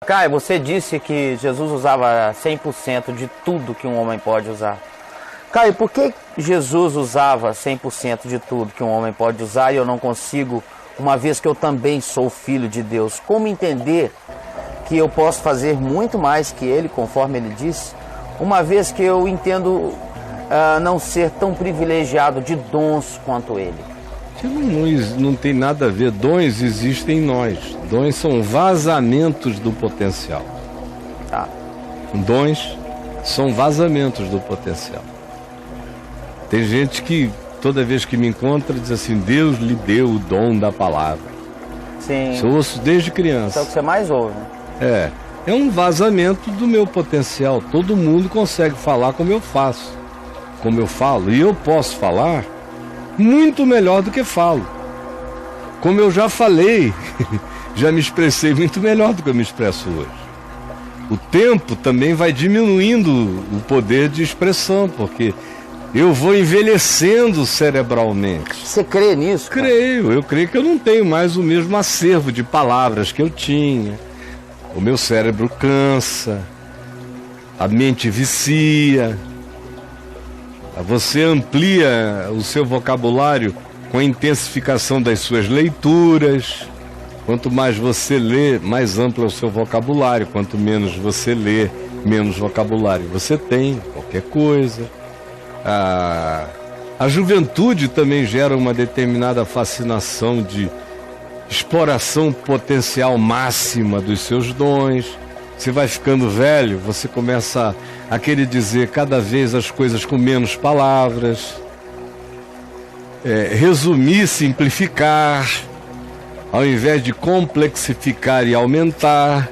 Caio, você disse que Jesus usava 100% de tudo que um homem pode usar. Caio, por que Jesus usava 100% de tudo que um homem pode usar e eu não consigo, uma vez que eu também sou filho de Deus? Como entender que eu posso fazer muito mais que ele, conforme ele disse, uma vez que eu entendo não ser tão privilegiado de dons quanto ele? Não tem nada a ver. Dons existem em nós. Dons são vazamentos do potencial. Tá. Dons são vazamentos do potencial. Tem gente que toda vez que me encontra diz assim: Deus lhe deu o dom da palavra. Sim. Isso eu ouço desde criança. Isso é o que você mais ouve, né? É um vazamento do meu potencial. Todo mundo consegue falar como eu faço, como eu falo. E eu posso falar muito melhor do que falo. Como eu já falei, já me expressei muito melhor do que eu me expresso hoje. O tempo também vai diminuindo o poder de expressão, porque eu vou envelhecendo cerebralmente. Você crê nisso? Cara? Creio, eu creio que eu não tenho mais o mesmo acervo de palavras que eu tinha. O meu cérebro cansa, a mente vicia. Você amplia o seu vocabulário com a intensificação das suas leituras. Quanto mais você lê, mais amplo é o seu vocabulário. Quanto menos você lê, menos vocabulário você tem, qualquer coisa. A juventude também gera uma determinada fascinação de exploração potencial máxima dos seus dons. Você vai ficando velho, você começa a querer dizer cada vez as coisas com menos palavras, resumir, simplificar, ao invés de complexificar e aumentar.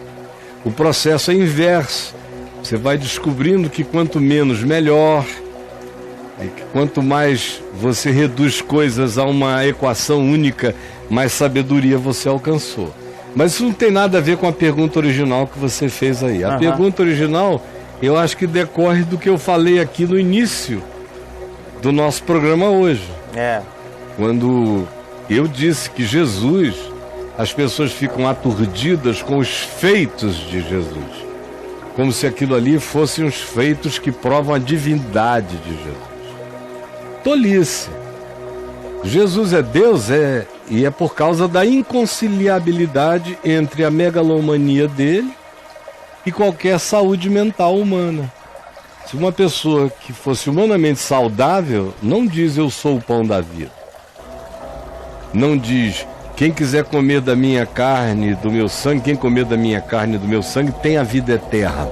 O processo é inverso. Você vai descobrindo que quanto menos, melhor. E que quanto mais você reduz coisas a uma equação única, mais sabedoria você alcançou. Mas isso não tem nada a ver com a pergunta original que você fez aí. A pergunta original, eu acho que decorre do que eu falei aqui no início do nosso programa hoje. Quando eu disse que Jesus, as pessoas ficam aturdidas com os feitos de Jesus, como se aquilo ali fossem os feitos que provam a divindade de Jesus. Tolice. Jesus é Deus, e é por causa da inconciliabilidade entre a megalomania dele e qualquer saúde mental humana. Se uma pessoa que fosse humanamente saudável não diz eu sou o pão da vida, não diz quem quiser comer da minha carne, do meu sangue, quem comer da minha carne e do meu sangue tem a vida eterna.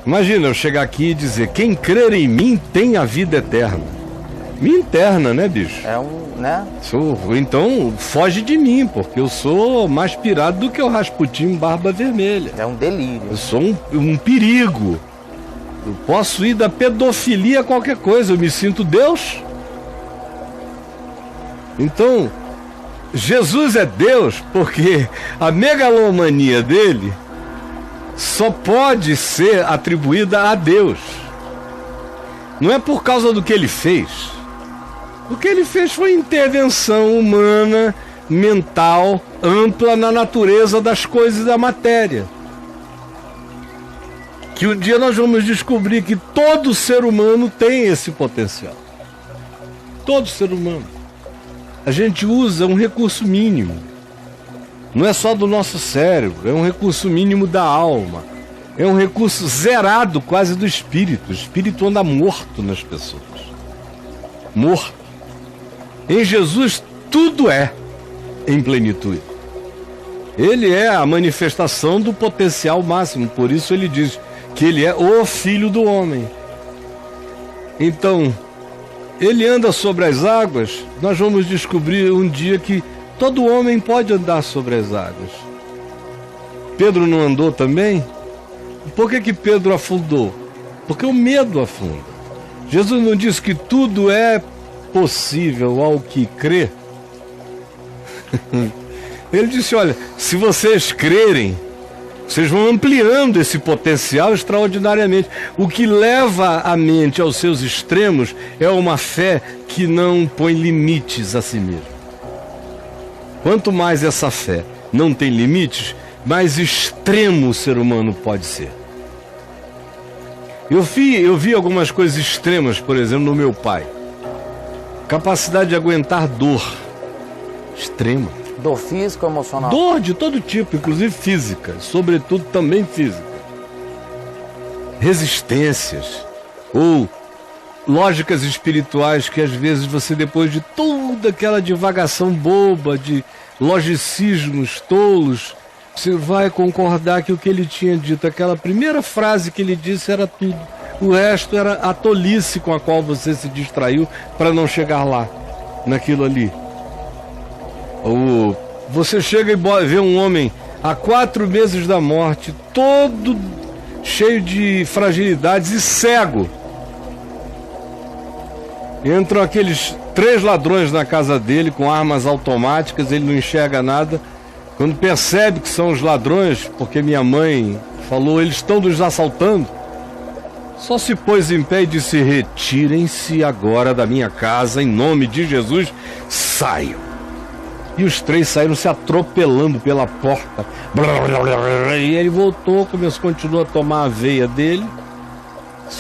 Imagina eu chegar aqui e dizer quem crer em mim tem a vida eterna. Minha interna, né, bicho? Né? Então, foge de mim, porque eu sou mais pirado do que o Rasputin barba vermelha. É um delírio. Eu sou um perigo. Eu posso ir da pedofilia a qualquer coisa, eu me sinto Deus. Então, Jesus é Deus porque a megalomania dele só pode ser atribuída a Deus. Não é por causa do que ele fez. O que ele fez foi intervenção humana, mental, ampla na natureza das coisas e da matéria. Que um dia nós vamos descobrir que todo ser humano tem esse potencial. Todo ser humano. A gente usa um recurso mínimo. Não é só do nosso cérebro, é um recurso mínimo da alma. É um recurso zerado quase do espírito. O espírito anda morto nas pessoas. Morto. Em Jesus tudo é em plenitude. Ele é a manifestação do potencial máximo. Por isso ele diz que ele é o Filho do Homem. Então, ele anda sobre as águas. Nós vamos descobrir um dia que todo homem pode andar sobre as águas. Pedro não andou também? Por que Pedro afundou? Porque o medo afunda. Jesus não disse que tudo é possível ao que crê? Ele disse, olha, se vocês crerem, vocês vão ampliando esse potencial extraordinariamente. O que leva a mente aos seus extremos é uma fé que não põe limites a si mesmo. Quanto mais essa fé não tem limites, mais extremo o ser humano pode ser. Eu vi algumas coisas extremas, por exemplo, no meu pai. Capacidade de aguentar dor extrema. Dor física ou emocional? Dor de todo tipo, inclusive física, sobretudo também física. Resistências ou lógicas espirituais que às vezes você, depois de toda aquela divagação boba, de logicismos tolos, você vai concordar que o que ele tinha dito, aquela primeira frase que ele disse era tudo. O resto era a tolice com a qual você se distraiu para não chegar lá, naquilo ali. Ou você chega e vê um homem há 4 meses da morte, todo cheio de fragilidades e cego. Entram aqueles 3 ladrões na casa dele com armas automáticas, ele não enxerga nada. Quando percebe que são os ladrões, porque minha mãe falou, eles estão nos assaltando, só se pôs em pé e disse: retirem-se agora da minha casa, em nome de Jesus, saiam. E os 3 saíram se atropelando pela porta. E ele voltou, continuou a tomar a veia dele,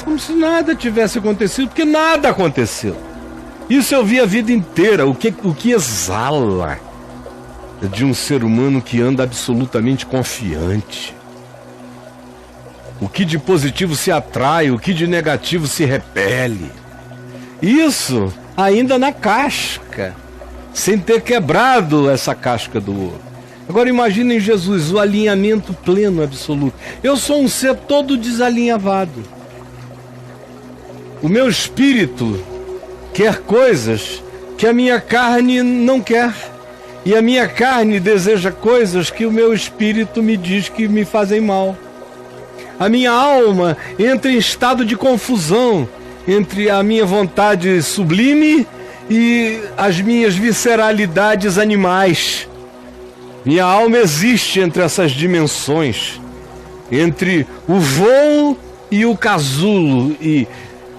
como se nada tivesse acontecido, porque nada aconteceu. Isso eu vi a vida inteira. O que exala de um ser humano que anda absolutamente confiante. O que de positivo se atrai, o que de negativo se repele. Isso ainda na casca, sem ter quebrado essa casca do ouro. Agora imaginem Jesus, o alinhamento pleno, absoluto. Eu sou um ser todo desalinhavado. O meu espírito quer coisas que a minha carne não quer. E a minha carne deseja coisas que o meu espírito me diz que me fazem mal. A minha alma entra em estado de confusão entre a minha vontade sublime e as minhas visceralidades animais. Minha alma existe entre essas dimensões, entre o voo e o casulo, e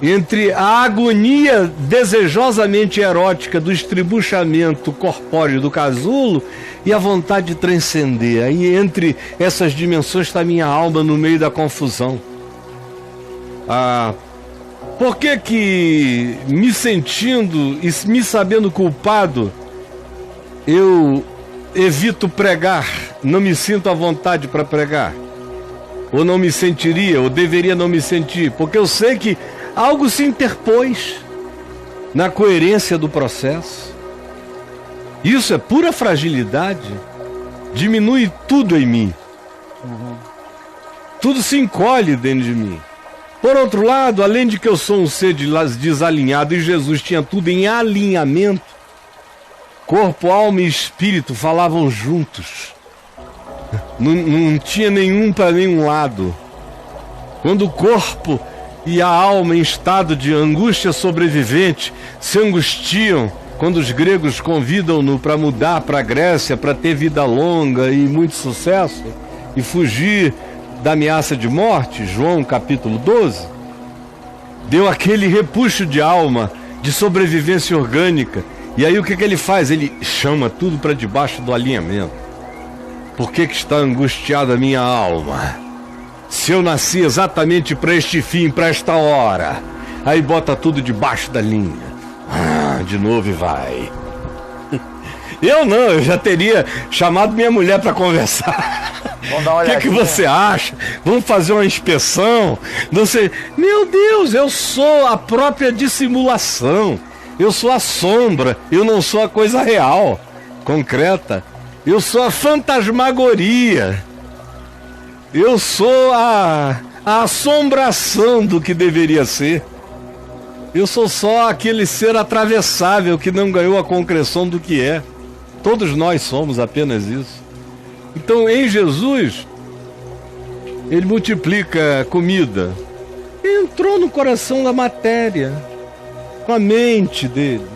entre a agonia desejosamente erótica do estribuchamento corpóreo do casulo e a vontade de transcender. Aí entre essas dimensões está minha alma no meio da confusão. Por que me sentindo e me sabendo culpado, eu evito pregar, não me sinto à vontade para pregar? Ou não me sentiria, ou deveria não me sentir? Porque eu sei que algo se interpôs na coerência do processo. Isso é pura fragilidade. Diminui tudo em mim. Tudo se encolhe dentro de mim. Por outro lado, além de que eu sou um ser desalinhado e Jesus tinha tudo em alinhamento, corpo, alma e espírito falavam juntos. Não tinha nenhum para nenhum lado. Quando o corpo e a alma, em estado de angústia sobrevivente, se angustiam quando os gregos convidam-no para mudar para a Grécia, para ter vida longa e muito sucesso, e fugir da ameaça de morte. João capítulo 12, deu aquele repuxo de alma, de sobrevivência orgânica. E aí o que ele faz? Ele chama tudo para debaixo do alinhamento. Por que está angustiada a minha alma? Se eu nasci exatamente para este fim, para esta hora. Aí bota tudo debaixo da linha. De novo e vai. Eu já teria chamado minha mulher para conversar. Vamos dar uma olhadinha. O que você acha? Vamos fazer uma inspeção? Não sei. Meu Deus, eu sou a própria dissimulação. Eu sou a sombra. Eu não sou a coisa real, concreta. Eu sou a fantasmagoria. Eu sou a assombração do que deveria ser. Eu sou só aquele ser atravessável que não ganhou a concreção do que é. Todos nós somos apenas isso. Então, em Jesus, ele multiplica comida. Entrou no coração da matéria, com a mente dele.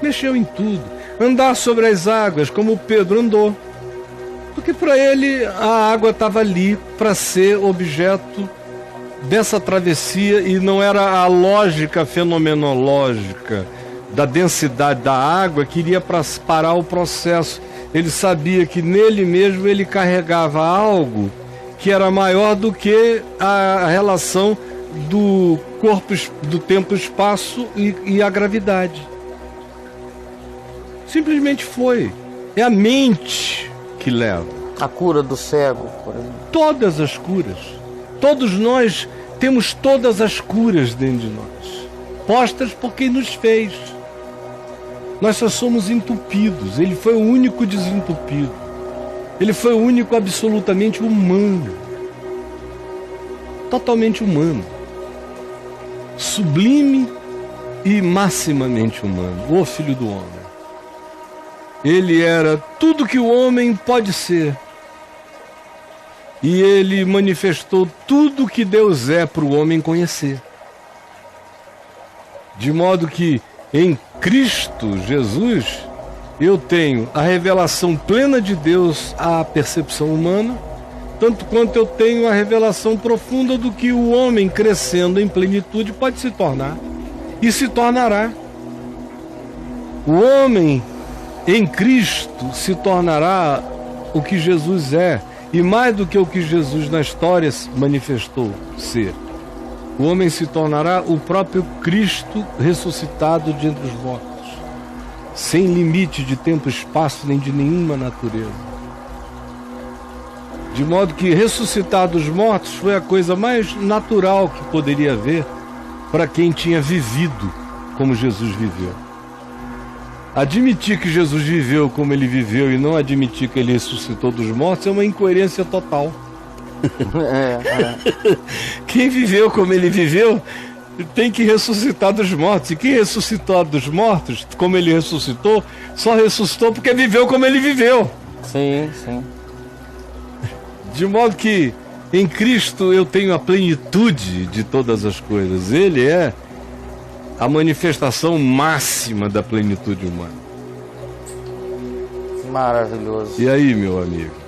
Mexeu em tudo. Andar sobre as águas, como Pedro andou. Porque para ele a água estava ali para ser objeto dessa travessia e não era a lógica fenomenológica da densidade da água que iria parar o processo. Ele sabia que nele mesmo ele carregava algo que era maior do que a relação do corpo, do tempo, espaço e a gravidade. Simplesmente foi. É a mente que leva. A cura do cego, por exemplo. Todas as curas. Todos nós temos todas as curas dentro de nós, postas por quem nos fez. Nós só somos entupidos. Ele foi o único desentupido. Ele foi o único absolutamente humano. Totalmente humano. Sublime e maximamente humano. O Filho do Homem. Ele era tudo que o homem pode ser. E ele manifestou tudo que Deus é para o homem conhecer. De modo que em Cristo Jesus eu tenho a revelação plena de Deus à percepção humana, tanto quanto eu tenho a revelação profunda do que o homem crescendo em plenitude pode se tornar e se tornará. O homem em Cristo se tornará o que Jesus é, e mais do que o que Jesus na história manifestou ser. O homem se tornará o próprio Cristo ressuscitado de entre os mortos, sem limite de tempo, espaço, nem de nenhuma natureza. De modo que ressuscitar dos mortos foi a coisa mais natural que poderia haver para quem tinha vivido como Jesus viveu. Admitir que Jesus viveu como ele viveu e não admitir que ele ressuscitou dos mortos é uma incoerência total. Quem viveu como ele viveu tem que ressuscitar dos mortos. E quem ressuscitou dos mortos, como ele ressuscitou, só ressuscitou porque viveu como ele viveu. Sim, sim. De modo que em Cristo eu tenho a plenitude de todas as coisas. Ele é a manifestação máxima da plenitude humana. Maravilhoso. E aí, meu amigo?